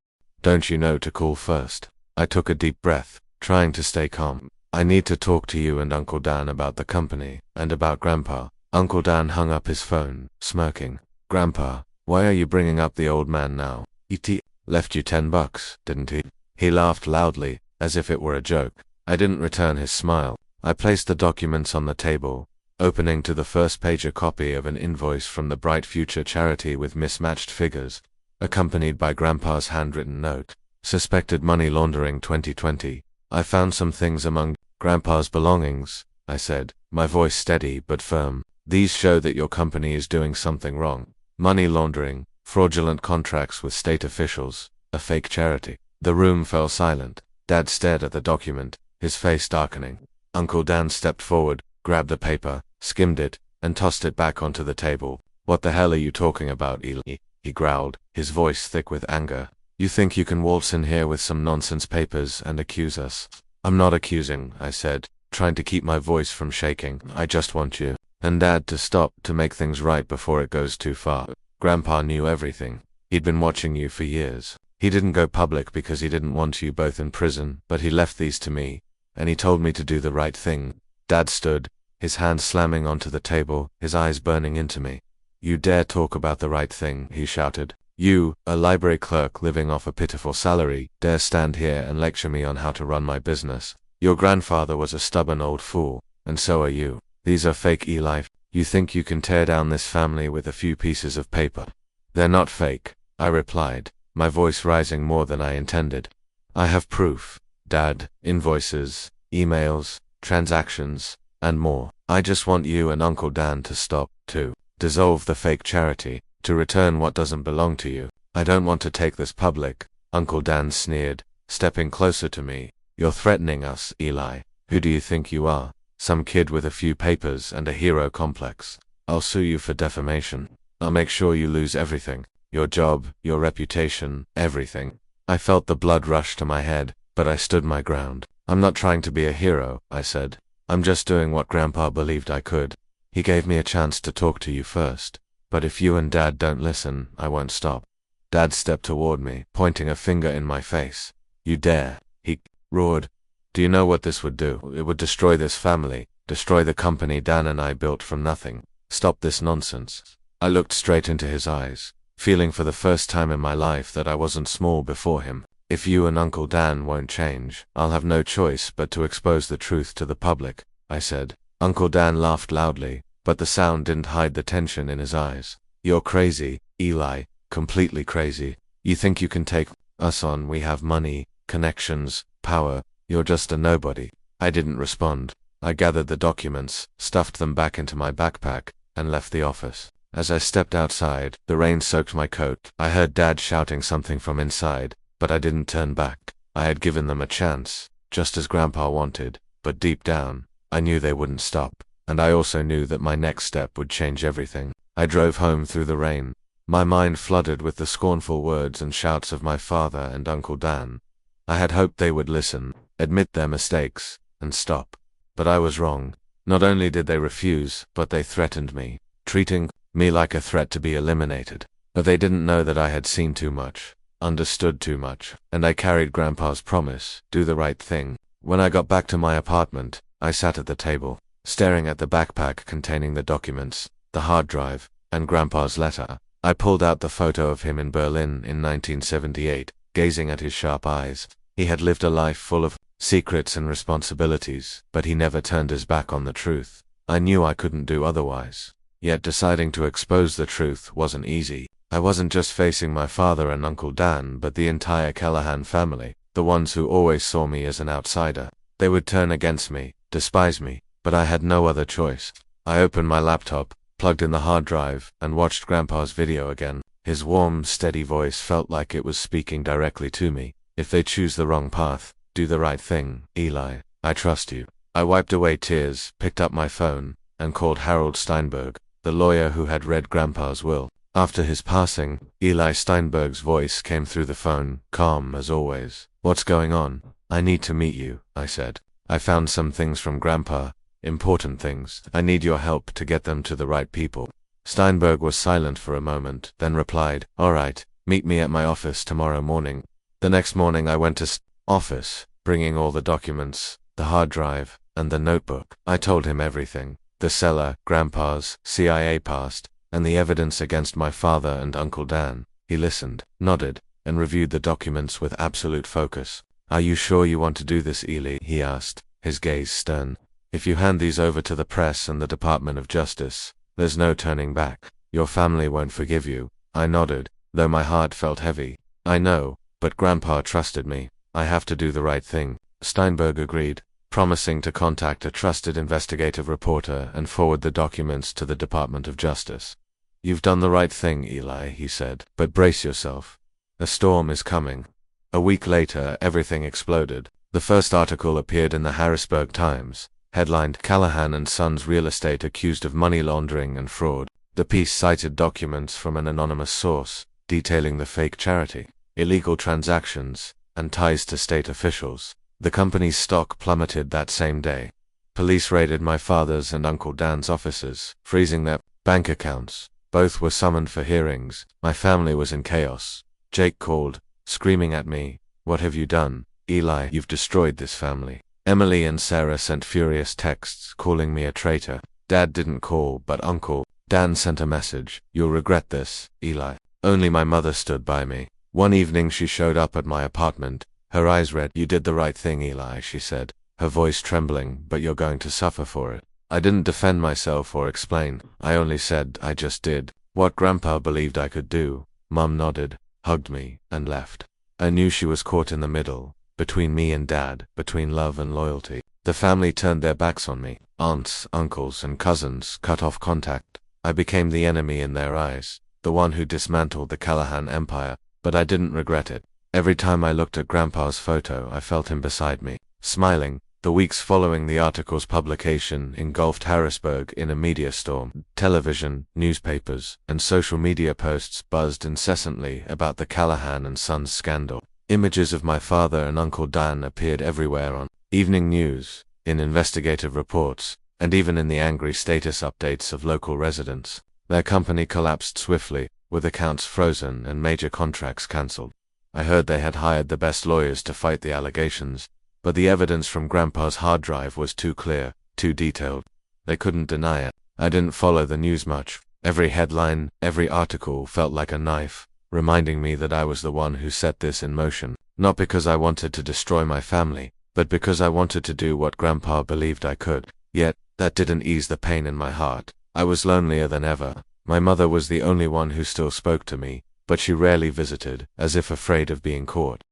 "Don't you know to call first?" I took a deep breath, trying to stay calm. "I need to talk to you and Uncle Dan about the company, and about Grandpa." Uncle Dan hung up his phone, smirking. "Grandpa, why are you bringing up the old man now? He left you $10, didn't he?" He laughed loudly, as if it were a joke. I didn't return his smile. I placed the documents on the table, opening to the first page a copy of an invoice from the Bright Future charity with mismatched figures, accompanied by Grandpa's handwritten note. "Suspected money laundering 2020. I found some things among Grandpa's belongings," I said, my voice steady but firm. "These show that your company is doing something wrong. Money laundering, fraudulent contracts with state officials, a fake charity." The room fell silent. Dad stared at the document, his face darkening. Uncle Dan stepped forward, grabbed the paper, skimmed it, and tossed it back onto the table. "What the hell are you talking about, Eli?" he growled, his voice thick with anger. "You think you can waltz in here with some nonsense papers and accuse us?" "I'm not accusing," I said, trying to keep my voice from shaking. "I just want you and Dad to stop, to make things right before it goes too far. Grandpa knew everything. He'd been watching you for years. He didn't go public because he didn't want you both in prison, but he left these to me, and he told me to do the right thing." Dad stood, his hand slamming onto the table, his eyes burning into me. "You dare talk about the right thing," he shouted. "You, a library clerk living off a pitiful salary, dare stand here and lecture me on how to run my business. Your grandfather was a stubborn old fool, and so are you. These are fake, Eli. You think you can tear down this family with a few pieces of paper?" "They're not fake," I replied, my voice rising more than I intended. "I have proof, Dad, invoices, emails, transactions, and more. I just want you and Uncle Dan to stop, to dissolve the fake charity, to return what doesn't belong to you. I don't want to take this public." Uncle Dan sneered, stepping closer to me. "You're threatening us, Eli. Who do you think you are? Some kid with a few papers and a hero complex. I'll sue you for defamation. I'll make sure you lose everything. Your job, your reputation, everything." I felt the blood rush to my head, but I stood my ground. "I'm not trying to be a hero," I said. "I'm just doing what Grandpa believed I could. He gave me a chance to talk to you first. But if you and Dad don't listen, I won't stop." Dad stepped toward me, pointing a finger in my face. "You dare," he roared. "Do you know what this would do? It would destroy this family, destroy the company Dan and I built from nothing. Stop this nonsense." I looked straight into his eyes, feeling for the first time in my life that I wasn't small before him. "If you and Uncle Dan won't change, I'll have no choice but to expose the truth to the public," I said. Uncle Dan laughed loudly, but the sound didn't hide the tension in his eyes. "You're crazy, Eli, completely crazy. You think you can take us on? We have money, connections, power. You're just a nobody." I didn't respond. I gathered the documents, stuffed them back into my backpack, and left the office. As I stepped outside, the rain soaked my coat. I heard Dad shouting something from inside, but I didn't turn back. I had given them a chance, just as Grandpa wanted, but deep down, I knew they wouldn't stop, and I also knew that my next step would change everything. I drove home through the rain, my mind flooded with the scornful words and shouts of my father and Uncle Dan. I had hoped they would listen, admit their mistakes, and stop. But I was wrong. Not only did they refuse, but they threatened me, treating me like a threat to be eliminated. But they didn't know that I had seen too much, understood too much, and I carried Grandpa's promise, do the right thing. When I got back to my apartment, I sat at the table, staring at the backpack containing the documents, the hard drive, and Grandpa's letter. I pulled out the photo of him in Berlin in 1978, gazing at his sharp eyes. He had lived a life full of secrets and responsibilities, but he never turned his back on the truth. I knew I couldn't do otherwise. Yet deciding to expose the truth wasn't easy. I wasn't just facing my father and Uncle Dan, but the entire Callahan family, the ones who always saw me as an outsider. They would turn against me, despise me, but I had no other choice. I opened my laptop, plugged in the hard drive, and watched Grandpa's video again. His warm, steady voice felt like it was speaking directly to me. "If they choose the wrong path, do the right thing, Eli. I trust you." I wiped away tears, picked up my phone, and called Harold Steinberg. the lawyer who had read Grandpa's will. After his passing, Eli Steinberg's voice came through the phone, calm as always. "What's going on?" "I need to meet you," I said. "I found some things from Grandpa, important things. I need your help to get them to the right people." Steinberg was silent for a moment, then replied, "All right, meet me at my office tomorrow morning." The next morning I went to office, bringing all the documents, the hard drive, and the notebook. I told him everything. The cellar, Grandpa's CIA past, and the evidence against my father and Uncle Dan. He listened, nodded, and reviewed the documents with absolute focus. "Are you sure you want to do this, Eli?" he asked, his gaze stern. "If you hand these over to the press and the Department of Justice, there's no turning back. Your family won't forgive you." I nodded, though my heart felt heavy. "I know, but Grandpa trusted me. I have to do the right thing." Steinberg agreed, promising to contact a trusted investigative reporter and forward the documents to the Department of Justice. "You've done the right thing, Eli," he said, "but brace yourself. A storm is coming." A week later, everything exploded. The first article appeared in the Harrisburg Times, headlined "Callahan and Sons Real Estate Accused of Money Laundering and Fraud." The piece cited documents from an anonymous source, detailing the fake charity, illegal transactions, and ties to state officials. The company's stock plummeted that same day. Police raided my father's and Uncle Dan's offices, freezing their bank accounts. Both were summoned for hearings. My family was in chaos. Jake called, screaming at me, "What have you done? Eli, you've destroyed this family." Emily and Sarah sent furious texts, calling me a traitor. Dad didn't call, but Uncle Dan sent a message, "You'll regret this, Eli." Only my mother stood by me. One evening she showed up at my apartment. Her eyes red. "You did the right thing, Eli," she said, her voice trembling, "but you're going to suffer for it." I didn't defend myself or explain. I only said I just did what Grandpa believed I could do. Mum nodded, hugged me, and left. I knew she was caught in the middle, between me and Dad, between love and loyalty. The family turned their backs on me. Aunts, uncles, and cousins cut off contact. I became the enemy in their eyes, the one who dismantled the Callahan empire, but I didn't regret it. Every time I looked at Grandpa's photo, I felt him beside me, smiling. The weeks following the article's publication engulfed Harrisburg in a media storm. Television, newspapers, and social media posts buzzed incessantly about the Callahan and Sons scandal. Images of my father and Uncle Dan appeared everywhere on evening news, in investigative reports, and even in the angry status updates of local residents. Their company collapsed swiftly, with accounts frozen and major contracts cancelled. I heard they had hired the best lawyers to fight the allegations, but the evidence from Grandpa's hard drive was too clear, too detailed. They couldn't deny it. I didn't follow the news much. Every headline, every article felt like a knife, reminding me that I was the one who set this in motion. Not because I wanted to destroy my family, but because I wanted to do what Grandpa believed I could. Yet, that didn't ease the pain in my heart. I was lonelier than ever. My mother was the only one who still spoke to me, but she rarely visited, as if afraid of being caught.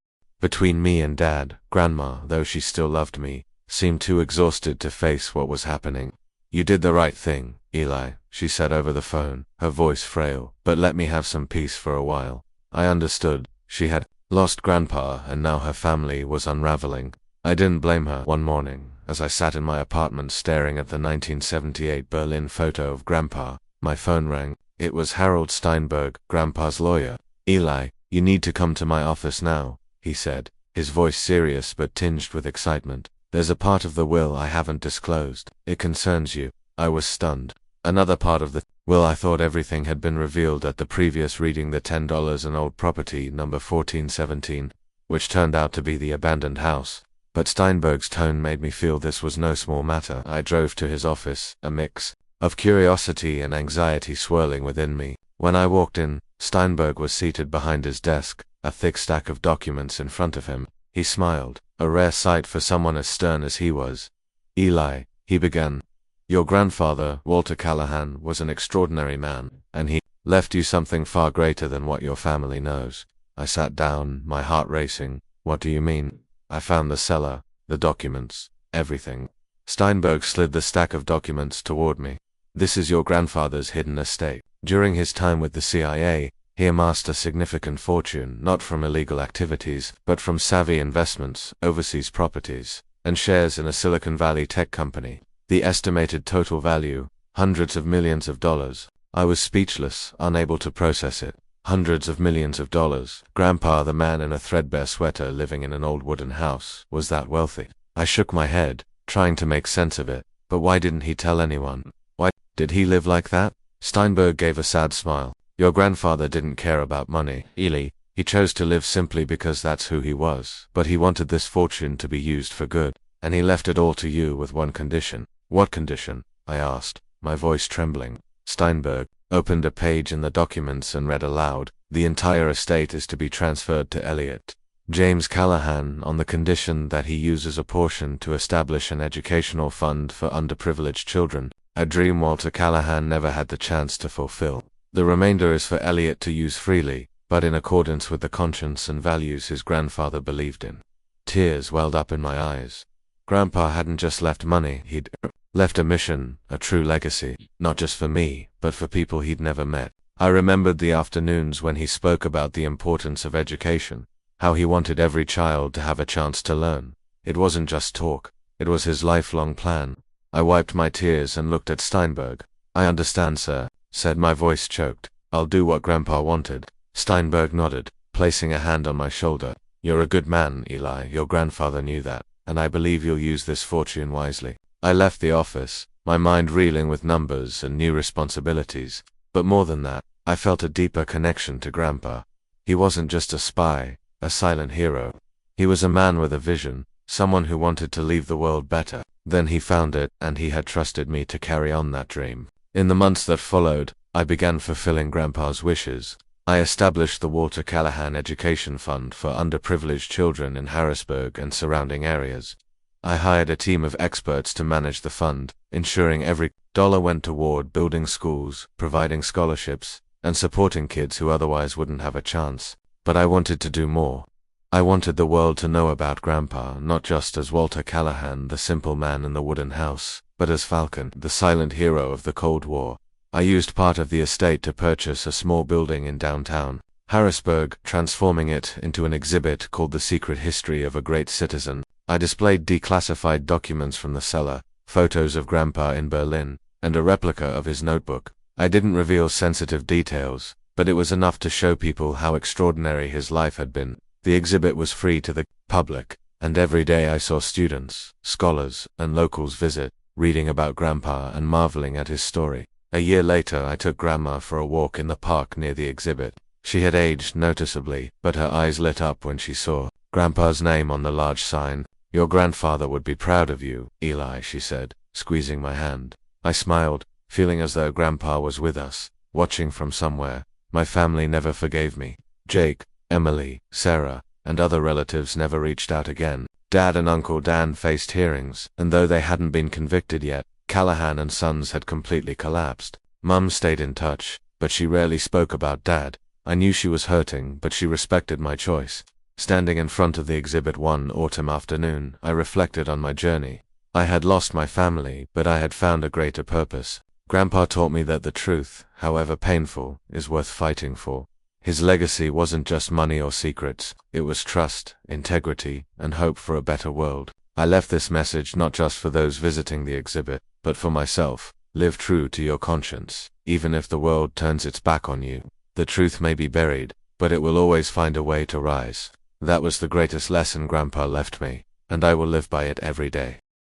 Between me and Dad, Grandma, though she still loved me, seemed too exhausted to face what was happening. "You did the right thing, Eli," she said over the phone, her voice frail, "but let me have some peace for a while." I understood. She had lost Grandpa, and now her family was unraveling. I didn't blame her. One morning, as I sat in my apartment staring at the 1978 Berlin photo of Grandpa, my phone rang. It was Harold Steinberg, Grandpa's lawyer. "Eli, you need to come to my office now," he said, his voice serious but tinged with excitement. "There's a part of the will I haven't disclosed. It concerns you." I was stunned. Another part of the will. I thought everything had been revealed at the previous reading, the $10 and old property number 1417, which turned out to be the abandoned house. But Steinberg's tone made me feel this was no small matter. I drove to his office, a mix of curiosity and anxiety swirling within me. When I walked in, Steinberg was seated behind his desk, a thick stack of documents in front of him. He smiled, a rare sight for someone as stern as he was. "Eli," he began, "your grandfather, Walter Callahan, was an extraordinary man, and he left you something far greater than what your family knows." I sat down, my heart racing. "What do you mean?" "I found the cellar, the documents, everything." Steinberg slid the stack of documents toward me. "This is your grandfather's hidden estate. During his time with the CIA, he amassed a significant fortune, not from illegal activities, but from savvy investments, overseas properties, and shares in a Silicon Valley tech company. The estimated total value, Hundreds of millions of dollars. I was speechless, unable to process it. Hundreds of millions of dollars. Grandpa, the man in a threadbare sweater living in an old wooden house, was that wealthy. I shook my head, trying to make sense of it. But why didn't he tell anyone? Why did he live like that? Steinberg gave a sad smile. Your grandfather didn't care about money, Ely. He chose to live simply because that's who he was. But he wanted this fortune to be used for good. And he left it all to you with one condition. What condition? I asked, my voice trembling. Steinberg opened a page in the documents and read aloud. The entire estate is to be transferred to Elliot James Callahan on the condition that he uses a portion to establish an educational fund for underprivileged children, a dream Walter Callahan never had the chance to fulfill. The remainder is for Elliot to use freely, but in accordance with the conscience and values his grandfather believed in. Tears welled up in my eyes. Grandpa hadn't just left money, he'd left a mission, a true legacy, not just for me, but for people he'd never met. I remembered the afternoons when he spoke about the importance of education, how he wanted every child to have a chance to learn. It wasn't just talk, it was his lifelong plan. I wiped my tears and looked at Steinberg. I understand, sir, said, my voice choked. I'll do what Grandpa wanted. Steinberg nodded, placing a hand on my shoulder. You're a good man, Eli, your grandfather knew that, and I believe you'll use this fortune wisely. I left the office, my mind reeling with numbers and new responsibilities. But more than that, I felt a deeper connection to Grandpa. He wasn't just a spy, a silent hero. He was a man with a vision, someone who wanted to leave the world better. Then he found it, and he had trusted me to carry on that dream. In the months that followed, I began fulfilling Grandpa's wishes. I established the Walter Callahan Education Fund for underprivileged children in Harrisburg and surrounding areas. I hired a team of experts to manage the fund, ensuring every dollar went toward building schools, providing scholarships, and supporting kids who otherwise wouldn't have a chance. But I wanted to do more. I wanted the world to know about Grandpa, not just as Walter Callahan, the simple man in the wooden house, but as Falcon, the silent hero of the Cold War. I used part of the estate to purchase a small building in downtown Harrisburg, transforming it into an exhibit called The Secret History of a Great Citizen. I displayed declassified documents from the cellar, photos of Grandpa in Berlin, and a replica of his notebook. I didn't reveal sensitive details, but it was enough to show people how extraordinary his life had been. The exhibit was free to the public, and every day I saw students, scholars, and locals visit, reading about Grandpa and marveling at his story. A year later, I took Grandma for a walk in the park near the exhibit. She had aged noticeably, but her eyes lit up when she saw Grandpa's name on the large sign. Your grandfather would be proud of you, Eli, she said, squeezing my hand. I smiled, feeling as though Grandpa was with us, watching from somewhere. My family never forgave me. Jake, Emily, Sarah, and other relatives never reached out again. Dad and Uncle Dan faced hearings, and though they hadn't been convicted yet, Callahan and Sons had completely collapsed. Mum stayed in touch, but she rarely spoke about Dad. I knew she was hurting, but she respected my choice. Standing in front of the exhibit one autumn afternoon, I reflected on my journey. I had lost my family, but I had found a greater purpose. Grandpa taught me that the truth, however painful, is worth fighting for. His legacy wasn't just money or secrets, it was trust, integrity, and hope for a better world. I left this message not just for those visiting the exhibit, but for myself. Live true to your conscience, even if the world turns its back on you. The truth may be buried, but it will always find a way to rise. That was the greatest lesson Grandpa left me, and I will live by it every day.